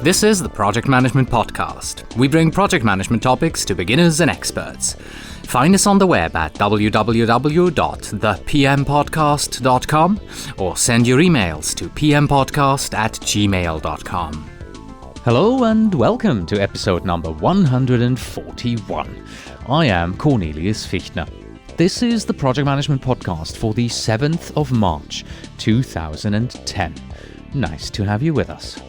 This is the Project Management Podcast. We bring project management topics to beginners and experts. Find us on the web at www.thepmpodcast.com or send your emails to pmpodcast@gmail.com. Hello and welcome to episode number 141. I am Cornelius Fichtner. This is the Project Management Podcast for the 7th of March, 2010. Nice to have you with us.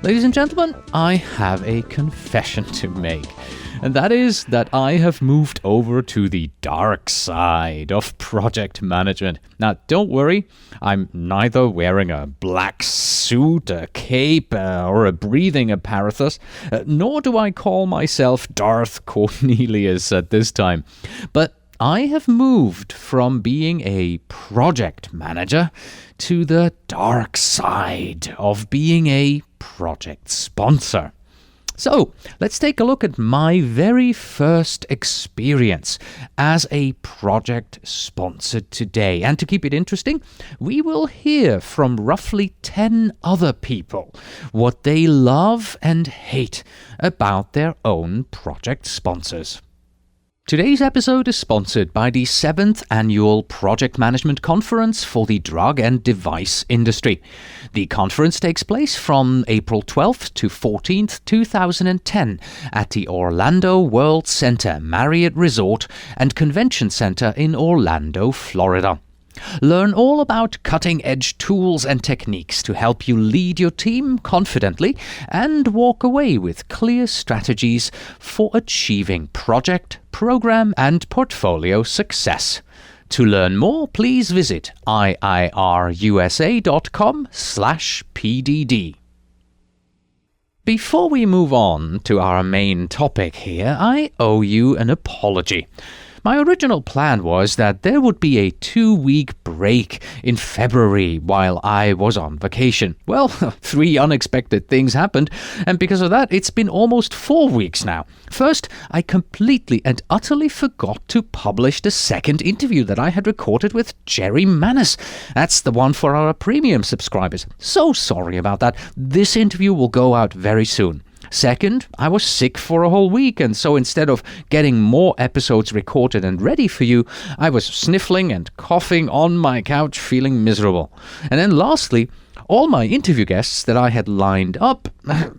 Ladies and gentlemen, I have a confession to make, and that is that I have moved over to the dark side of project management. Now, don't worry, I'm neither wearing a black suit, a cape, or a breathing apparatus, nor do I call myself Darth Cornelius at this time, but I have moved from being a project manager to the dark side of being a project sponsor. So, let's take a look at my very first experience as a project sponsor today. And to keep it interesting, we will hear from roughly 10 other people what they love and hate about their own project sponsors. Today's episode is sponsored by the 7th Annual Project Management Conference for the Drug and Device Industry. The conference takes place from April 12th to 14th, 2010 at the Orlando World Center Marriott Resort and Convention Center in Orlando, Florida. Learn all about cutting-edge tools and techniques to help you lead your team confidently and walk away with clear strategies for achieving project, program, and portfolio success. To learn more, please visit iirusa.com/PDD. Before we move on to our main topic here, I owe you an apology. My original plan was that there would be a 2-week break in February while I was on vacation. Well, 3 unexpected things happened, and because of that, it's been almost 4 weeks now. First, I completely and utterly forgot to publish the second interview that I had recorded with Jerry Manis. That's the one for our premium subscribers. So sorry about that. This interview will go out very soon. Second, I was sick for a whole week, and so instead of getting more episodes recorded and ready for you, I was sniffling and coughing on my couch, feeling miserable. And then lastly, all my interview guests that I had lined up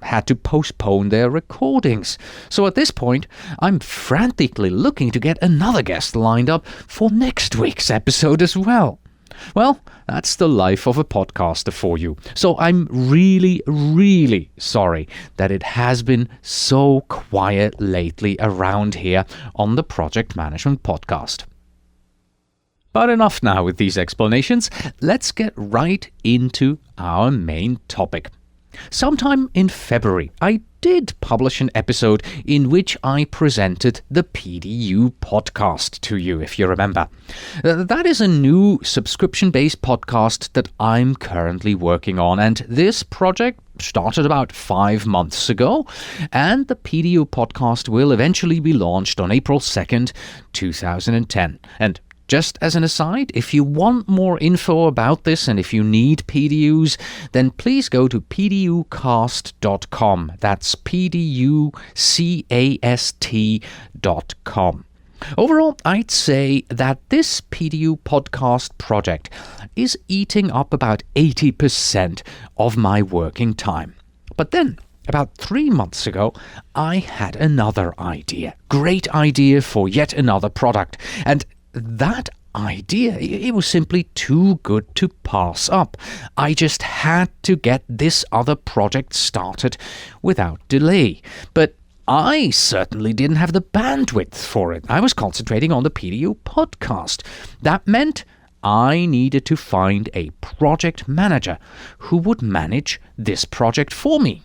had to postpone their recordings. So at this point, I'm frantically looking to get another guest lined up for next week's episode as well. Well, that's the life of a podcaster for you. So I'm really sorry that it has been so quiet lately around here on the Project Management Podcast. But enough now with these explanations. Let's get right into our main topic. Sometime in February, I did publish an episode in which I presented the PDU podcast to you, if you remember. That is a new subscription-based podcast that I'm currently working on, and this project started about 5 months ago, and the PDU podcast will eventually be launched on April 2nd, 2010. And just as an aside, if you want more info about this and if you need PDUs, then please go to pducast.com. That's pducast.com. Overall, I'd say that this PDU podcast project is eating up about 80% of my working time. But then, about 3 months ago, I had another idea. Great idea for yet another product. And that idea, it was simply too good to pass up. I just had to get this other project started without delay. But I certainly didn't have the bandwidth for it. I was concentrating on the PDU podcast. That meant I needed to find a project manager who would manage this project for me.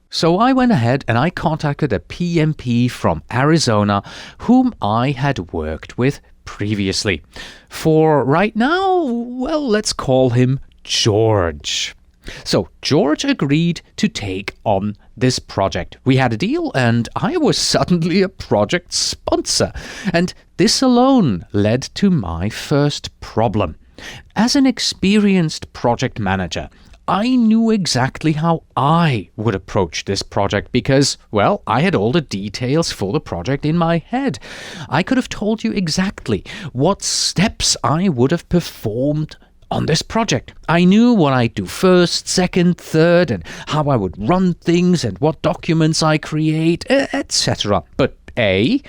So I went ahead and I contacted a PMP from Arizona whom I had worked with previously. For right now, well, let's call him George. So George agreed to take on this project. We had a deal and I was suddenly a project sponsor. And this alone led to my first problem. As an experienced project manager, I knew exactly how I would approach this project because, well, I had all the details for the project in my head. I could have told you exactly what steps I would have performed on this project. I knew what I'd do first, second, third, and how I would run things and what documents I create, etc. But A,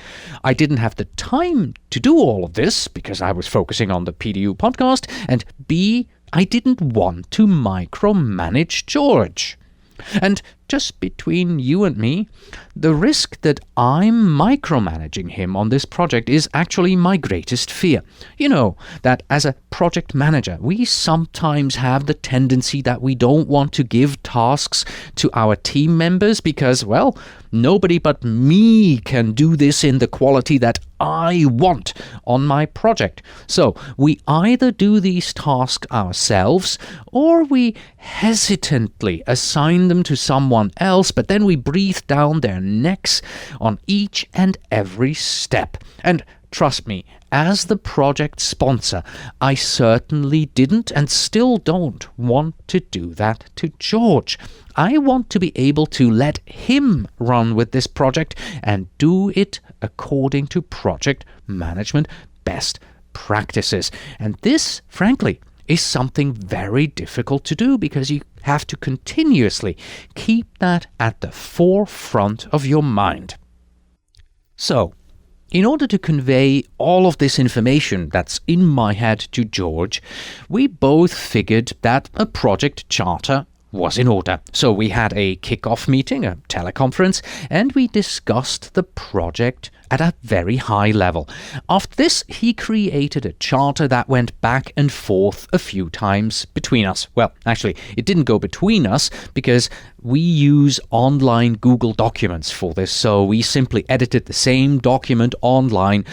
I didn't have the time to do all of this because I was focusing on the PDU podcast, and B, I didn't want to micromanage George. And just between you and me, the risk that I'm micromanaging him on this project is actually my greatest fear. You know, that as a project manager, we sometimes have the tendency that we don't want to give tasks to our team members because, well, nobody but me can do this in the quality that I want on my project. So we either do these tasks ourselves or we hesitantly assign them to someone else, but then we breathe down their necks on each and every step. And trust me, as the project sponsor, I certainly didn't and still don't want to do that to George. I want to be able to let him run with this project and do it according to project management best practices. And this, frankly, is something very difficult to do because you have to continuously keep that at the forefront of your mind. So, in order to convey all of this information that's in my head to George, we both figured that a project charter was in order. So we had a kick-off meeting, a teleconference, and we discussed the project at a very high level. After this, he created a charter that went back and forth a few times between us. Well, actually, it didn't go between us because we use online Google Documents for this, so we simply edited the same document online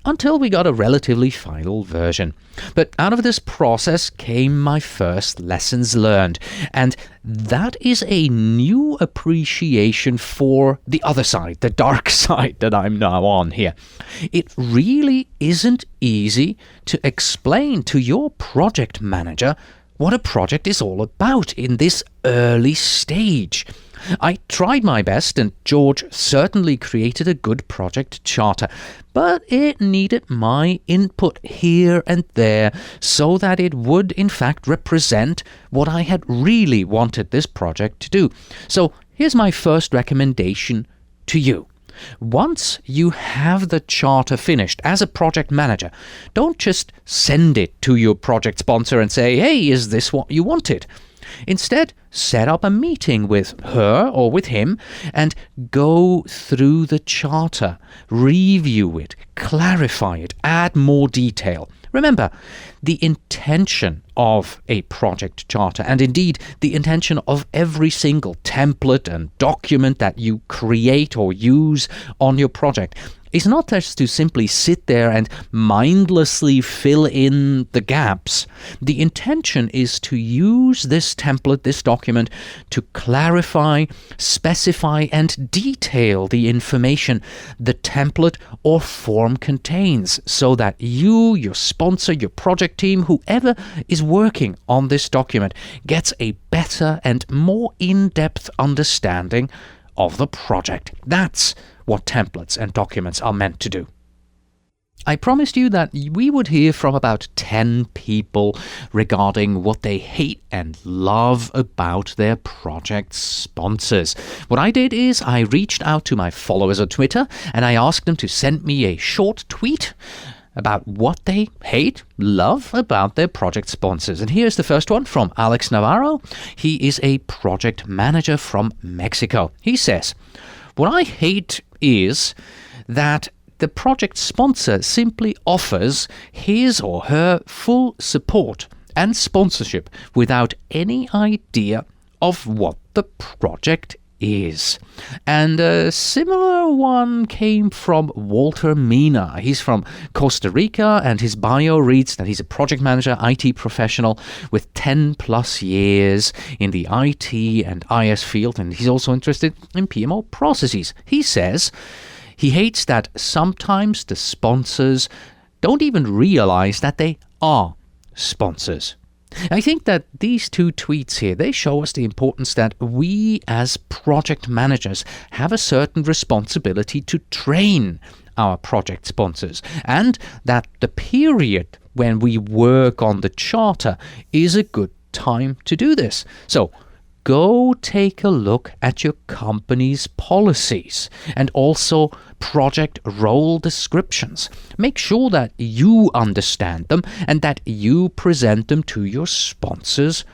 until we got a relatively final version. But out of this process came my first lessons learned, and that is a new appreciation for the other side, the dark side that I'm now on here. It really isn't easy to explain to your project manager what a project is all about in this early stage. I tried my best, and George certainly created a good project charter, but it needed my input here and there so that it would in fact represent what I had really wanted this project to do. So here's my first recommendation to you. Once you have the charter finished as a project manager, don't just send it to your project sponsor and say, "Hey, is this what you wanted?" Instead, set up a meeting with her or with him and go through the charter, review it, clarify it, add more detail. Remember, the intention of a project charter, and indeed the intention of every single template and document that you create or use on your project, is not just to simply sit there and mindlessly fill in the gaps. The intention is to use this template, this document, to clarify, specify, and detail the information the template or form contains, so that you, your sponsor, your project team, whoever is working on this document, gets a better and more in-depth understanding of the project. That's what templates and documents are meant to do. I promised you that we would hear from about 10 people regarding what they hate and love about their project sponsors. What I did is I reached out to my followers on Twitter and I asked them to send me a short tweet about what they hate, love about their project sponsors. And here's the first one from Alex Navarro. He is a project manager from Mexico. He says, "What I hate is that the project sponsor simply offers his or her full support and sponsorship without any idea of what the project is." And a similar one came from Walter Mina. He's from Costa Rica, and his bio reads that he's a project manager, IT professional with 10 plus years in the IT and IS field, and he's also interested in PMO processes. He says he hates that sometimes the sponsors don't even realize that they are sponsors. I think that these two tweets here, they show us the importance that we as project managers have a certain responsibility to train our project sponsors, and that the period when we work on the charter is a good time to do this. So go take a look at your company's policies and also project role descriptions. Make sure that you understand them and that you present them to your sponsors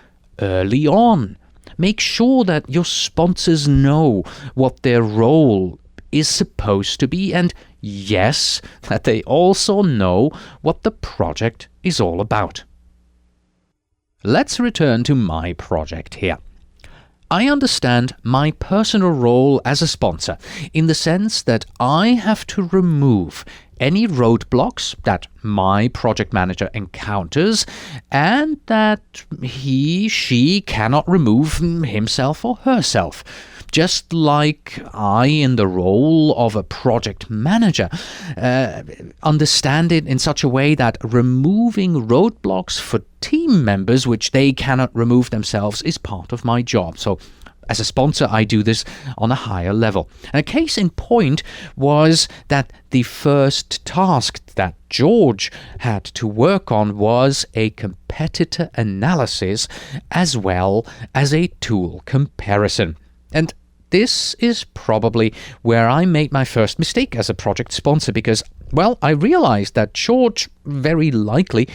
early on. Make sure that your sponsors know what their role is supposed to be, and yes, that they also know what the project is all about. Let's return to my project here. I understand my personal role as a sponsor in the sense that I have to remove any roadblocks that my project manager encounters and that she cannot remove himself or herself. Just like I, in the role of a project manager, understand it in such a way that removing roadblocks for team members which they cannot remove themselves is part of my job. So as a sponsor, I do this on a higher level. And a case in point was that the first task that George had to work on was a competitor analysis as well as a tool comparison. And this is probably where I made my first mistake as a project sponsor because, well, I realized that George very likely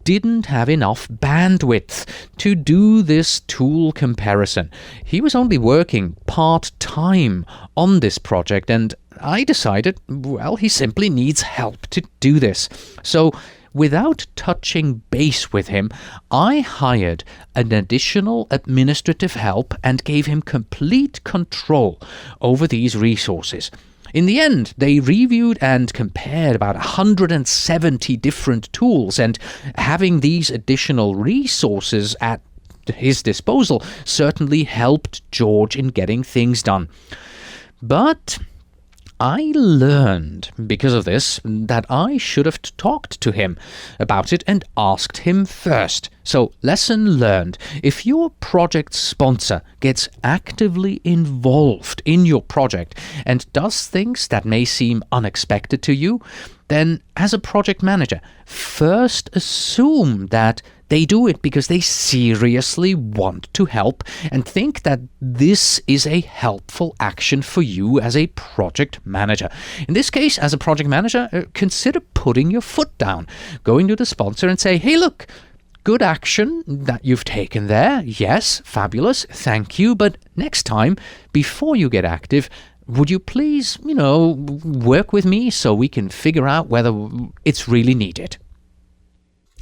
didn't have enough bandwidth to do this tool comparison. He was only working part-time on this project, and I decided, well, he simply needs help to do this. So without touching base with him, I hired an additional administrative help and gave him complete control over these resources. In the end, they reviewed and compared about 170 different tools, and having these additional resources at his disposal certainly helped George in getting things done. But I learned, because of this, that I should have talked to him about it and asked him first. So, lesson learned. If your project sponsor gets actively involved in your project and does things that may seem unexpected to you, then as a project manager, first assume that they do it because they seriously want to help and think that this is a helpful action for you as a project manager. In this case, as a project manager, consider putting your foot down, going to the sponsor and say, hey, look, good action that you've taken there. Yes, fabulous, thank you. But next time, before you get active, would you please, work with me so we can figure out whether it's really needed?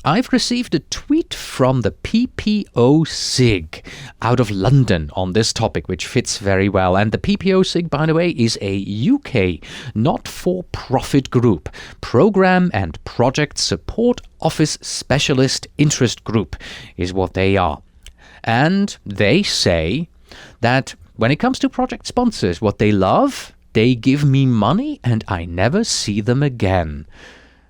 I've received a tweet from the PPO SIG out of London on this topic, which fits very well. And the PPO SIG, by the way, is a UK not-for-profit group, Program and Project Support Office Specialist Interest Group is what they are. And they say that when it comes to project sponsors, what they love, they give me money and I never see them again.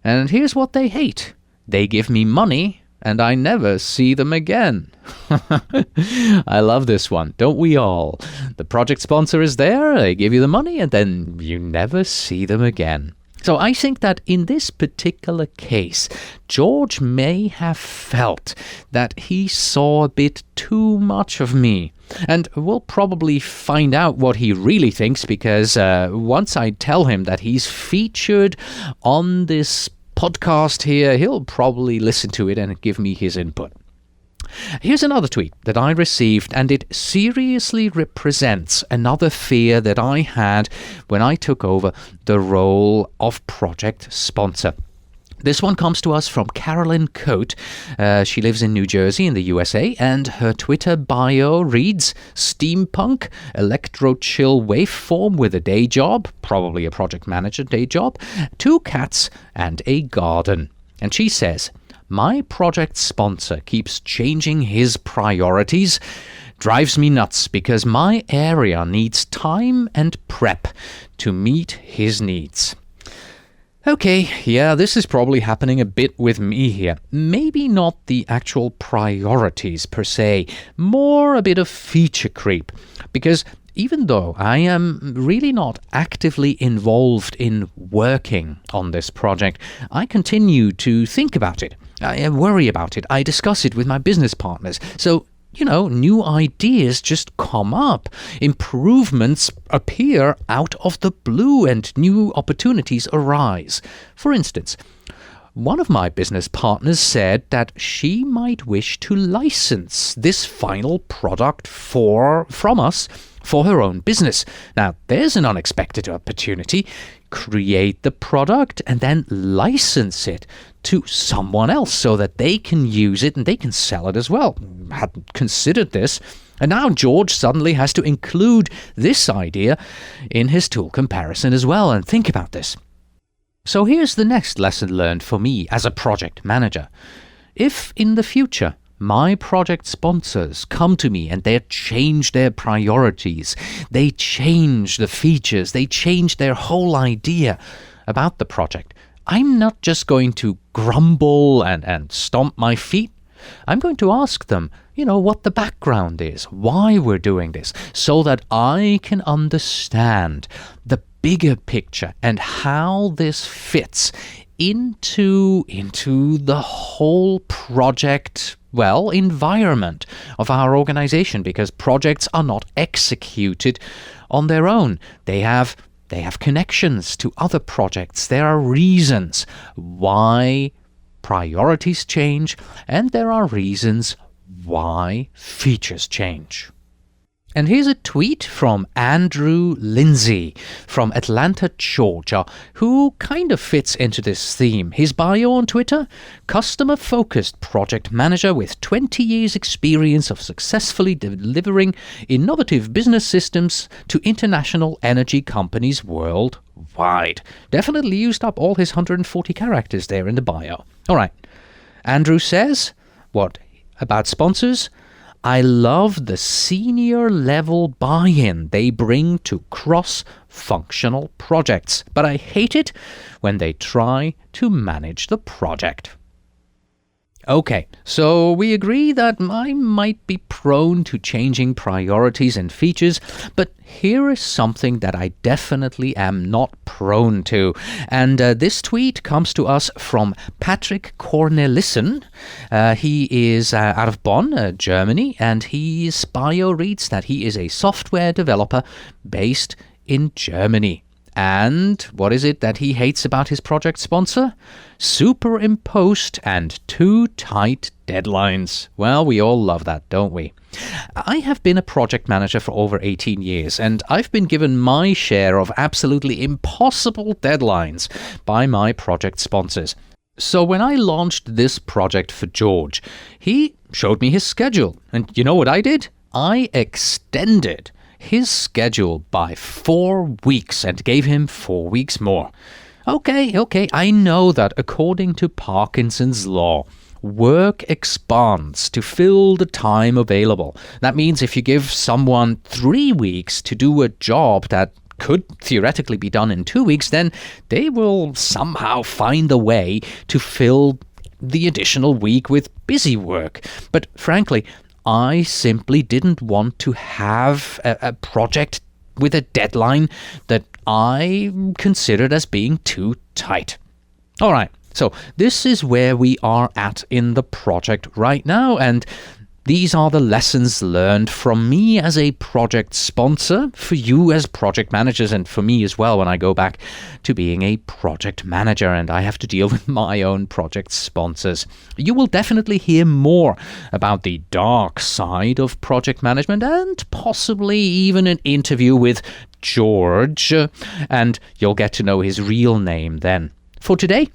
And here's what they hate. They give me money, and I never see them again. I love this one, don't we all? The project sponsor is there, they give you the money, and then you never see them again. So I think that in this particular case, George may have felt that he saw a bit too much of me. And we'll probably find out what he really thinks, because once I tell him that he's featured on this podcast here, he'll probably listen to it and give me his input. Here's another tweet that I received, and it seriously represents another fear that I had when I took over the role of project sponsor. This one comes to us from Carolyn Coate. She lives in New Jersey in the USA, and her Twitter bio reads, steampunk, electro-chill waveform with a day job, probably a project manager day job, 2 cats, and a garden. And she says, my project sponsor keeps changing his priorities. Drives me nuts because my area needs time and prep to meet his needs. Okay, yeah, this is probably happening a bit with me here. Maybe not the actual priorities per se, more a bit of feature creep. Because even though I am really not actively involved in working on this project, I continue to think about it. I worry about it. I discuss it with my business partners. So, new ideas just come up. Improvements appear out of the blue and new opportunities arise. For instance, one of my business partners said that she might wish to license this final product from us for her own business. Now, there's an unexpected opportunity. Create the product and then license it to someone else so that they can use it and they can sell it as well. Hadn't considered this. And now George suddenly has to include this idea in his tool comparison as well. And think about this. So here's the next lesson learned for me as a project manager. If in the future my project sponsors come to me and they change their priorities, they change the features, they change their whole idea about the project, I'm not just going to grumble and stomp my feet. I'm going to ask them, what the background is, why we're doing this, so that I can understand the bigger picture and how this fits into the whole project, environment of our organization, because projects are not executed on their own. They have connections to other projects. There are reasons why priorities change, and there are reasons why features change. And here's a tweet from Andrew Lindsay from Atlanta, Georgia, who kind of fits into this theme. His bio on Twitter: customer-focused project manager with 20 years experience of successfully delivering innovative business systems to international energy companies worldwide. Definitely used up all his 140 characters there in the bio. All right. Andrew says, what about sponsors? I love the senior level buy-in they bring to cross-functional projects, but I hate it when they try to manage the project. Okay, so we agree that I might be prone to changing priorities and features, but here is something that I definitely am not prone to. And this tweet comes to us from Darth Cornelius. He is out of Bonn, Germany, and his bio reads that he is a software developer based in Germany. And what is it that he hates about his project sponsor? Superimposed and too tight deadlines. Well, we all love that, don't we? I have been a project manager for over 18 years, and I've been given my share of absolutely impossible deadlines by my project sponsors. So when I launched this project for George, he showed me his schedule. And you know what I did? I extended his schedule by 4 weeks and gave him 4 weeks more. Okay, I know that according to Parkinson's law, work expands to fill the time available. That means if you give someone 3 weeks to do a job that could theoretically be done in 2 weeks, then they will somehow find a way to fill the additional week with busy work. But frankly, I simply didn't want to have a project with a deadline that I considered as being too tight. All right, so this is where we are at in the project right now, and these are the lessons learned from me as a project sponsor, for you as project managers, and for me as well when I go back to being a project manager and I have to deal with my own project sponsors. You will definitely hear more about the dark side of project management and possibly even an interview with George, and you'll get to know his real name then. For today,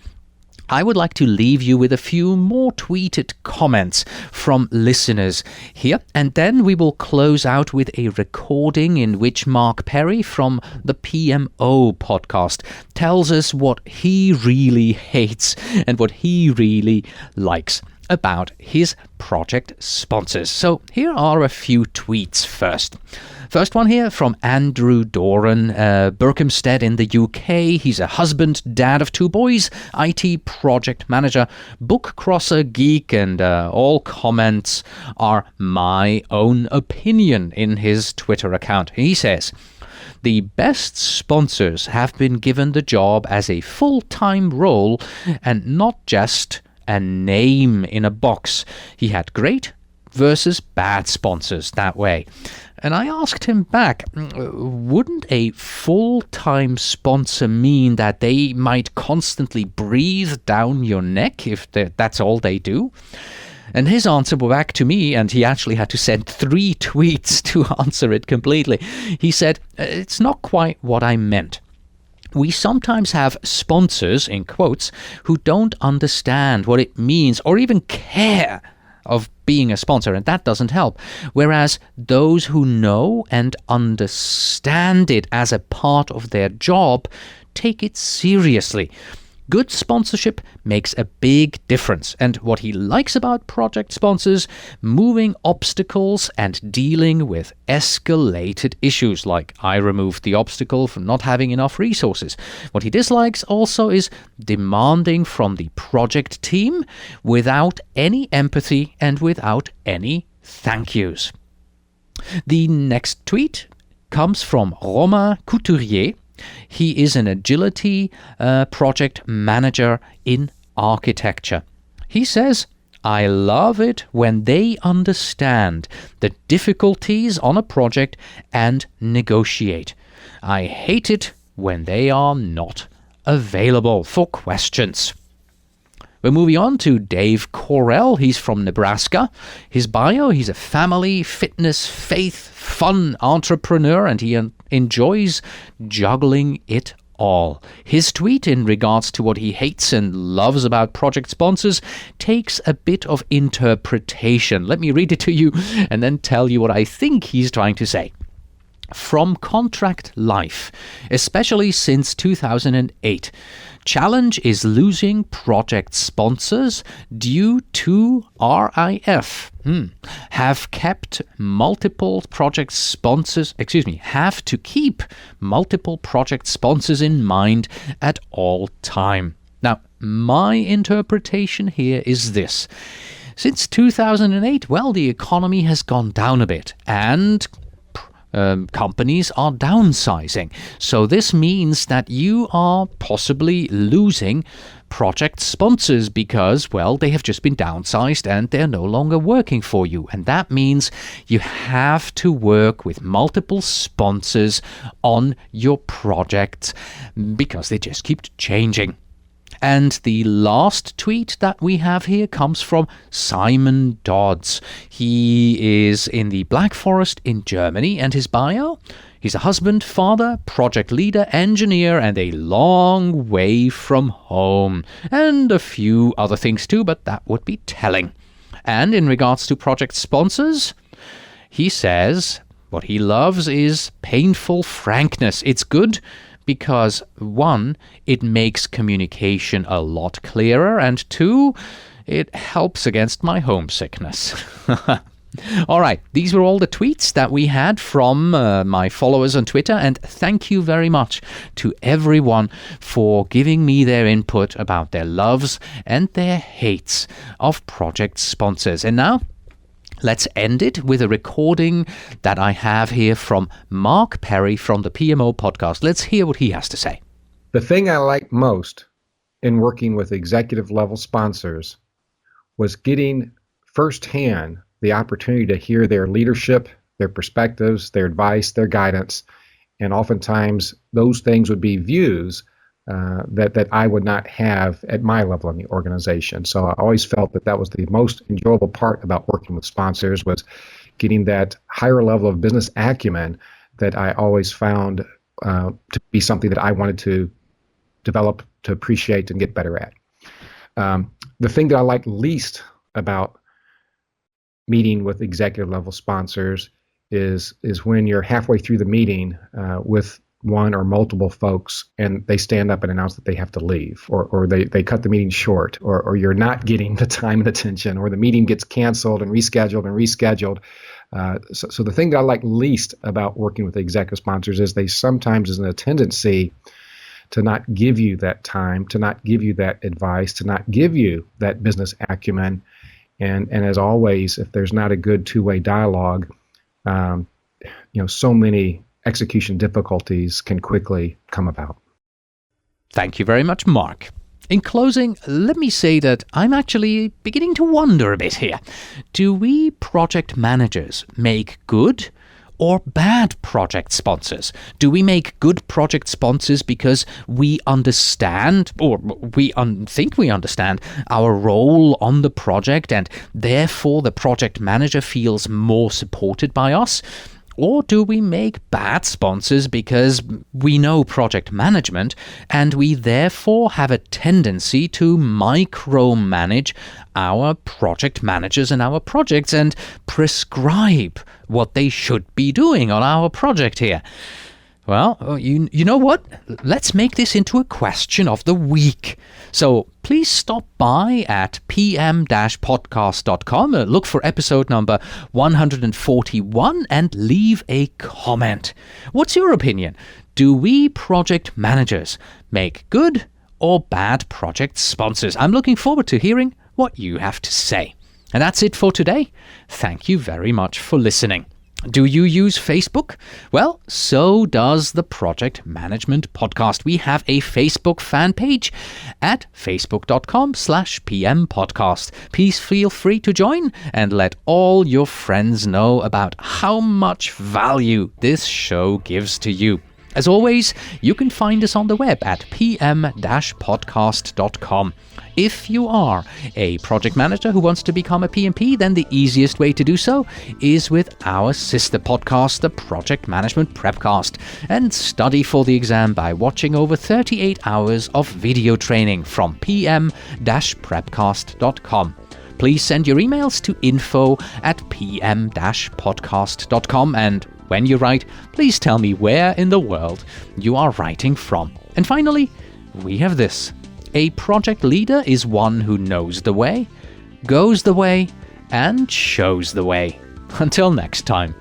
I would like to leave you with a few more tweeted comments from listeners here, and then we will close out with a recording in which Mark Perry from the PMO podcast tells us what he really hates and what he really likes. about his project sponsors. So here are a few tweets first. First one here from Andrew Doran, Berkhamsted in the UK. He's a husband, dad of 2 boys, IT project manager, book crosser, geek, and all comments are my own opinion in his Twitter account. He says, the best sponsors have been given the job as a full-time role and not just a name in a box. He had great versus bad sponsors that way. And I asked him back, wouldn't a full-time sponsor mean that they might constantly breathe down your neck if that's all they do? And his answer back to me, and he actually had to send 3 tweets to answer it completely. He said, it's not quite what I meant. We sometimes have sponsors, in quotes, who don't understand what it means or even care of being a sponsor, and that doesn't help. Whereas those who know and understand it as a part of their job take it seriously. Good sponsorship makes a big difference, and what he likes about project sponsors, moving obstacles and dealing with escalated issues, like I removed the obstacle from not having enough resources. What he dislikes also is demanding from the project team without any empathy and without any thank yous. The next tweet comes from Romain Couturier. He is an agility project manager in architecture. He says, I love it when they understand the difficulties on a project and negotiate. I hate it when they are not available for questions. We're moving on to Dave Correll. He's from Nebraska. His bio, he's a family, fitness, faith, fun entrepreneur, and he enjoys juggling it all. His tweet in regards to what he hates and loves about project sponsors takes a bit of interpretation. Let me read it to you and then tell you what I think he's trying to say. From contract life, especially since 2008, challenge is losing project sponsors due to RIF. Have to keep multiple project sponsors in mind at all time. Now, my interpretation here is this. Since 2008, well, the economy has gone down a bit, and companies are downsizing. So this means that you are possibly losing project sponsors because, well, they have just been downsized and they're no longer working for you. And that means you have to work with multiple sponsors on your project because they just keep changing. And the last tweet that we have here comes from Simon Dodds. He is in the Black Forest in Germany, and his bio, he's a husband, father, project leader, engineer, and a long way from home. And a few other things too, but that would be telling. And in regards to project sponsors, he says what he loves is painful frankness. It's good because, 1, it makes communication a lot clearer, and 2, it helps against my homesickness. All right, these were all the tweets that we had from my followers on Twitter, and thank you very much to everyone for giving me their input about their loves and their hates of project sponsors. And now, let's end it with a recording that I have here from Mark Perry from the PMO podcast. Let's hear what he has to say. The thing I liked most in working with executive level sponsors was getting firsthand the opportunity to hear their leadership, their perspectives, their advice, their guidance. And oftentimes those things would be views that I would not have at my level in the organization. So I always felt that was the most enjoyable part about working with sponsors, was getting that higher level of business acumen that I always found to be something that I wanted to develop, to appreciate, and get better at. The thing that I like least about meeting with executive level sponsors is when you're halfway through the meeting with one or multiple folks and they stand up and announce that they have to leave, or they cut the meeting short, or you're not getting the time and attention, or the meeting gets canceled and rescheduled. So the thing that I like least about working with executive sponsors is they sometimes is a tendency to not give you that time, to not give you that advice, to not give you that business acumen. And as always, if there's not a good two-way dialogue, so many execution difficulties can quickly come about. Thank you very much, Mark. In closing, let me say that I'm actually beginning to wonder a bit here. Do we project managers make good or bad project sponsors? Do we make good project sponsors because we understand, or we think we understand, our role on the project, and therefore the project manager feels more supported by us? Or do we make bad sponsors because we know project management and we therefore have a tendency to micromanage our project managers and our projects and prescribe what they should be doing on our project here? Well, you know what? Let's make this into a question of the week. So please stop by at pm-podcast.com, look for episode number 141 and leave a comment. What's your opinion? Do we project managers make good or bad project sponsors? I'm looking forward to hearing what you have to say. And that's it for today. Thank you very much for listening. Do you use Facebook? Well, so does the Project Management Podcast. We have a Facebook fan page at facebook.com/pmpodcast. Please feel free to join and let all your friends know about how much value this show gives to you. As always, you can find us on the web at pm-podcast.com. If you are a project manager who wants to become a PMP, then the easiest way to do so is with our sister podcast, the Project Management Prepcast, and study for the exam by watching over 38 hours of video training from pm-prepcast.com. Please send your emails to info@pm-podcast.com, and when you write, please tell me where in the world you are writing from. And finally, we have this. A project leader is one who knows the way, goes the way, and shows the way. Until next time.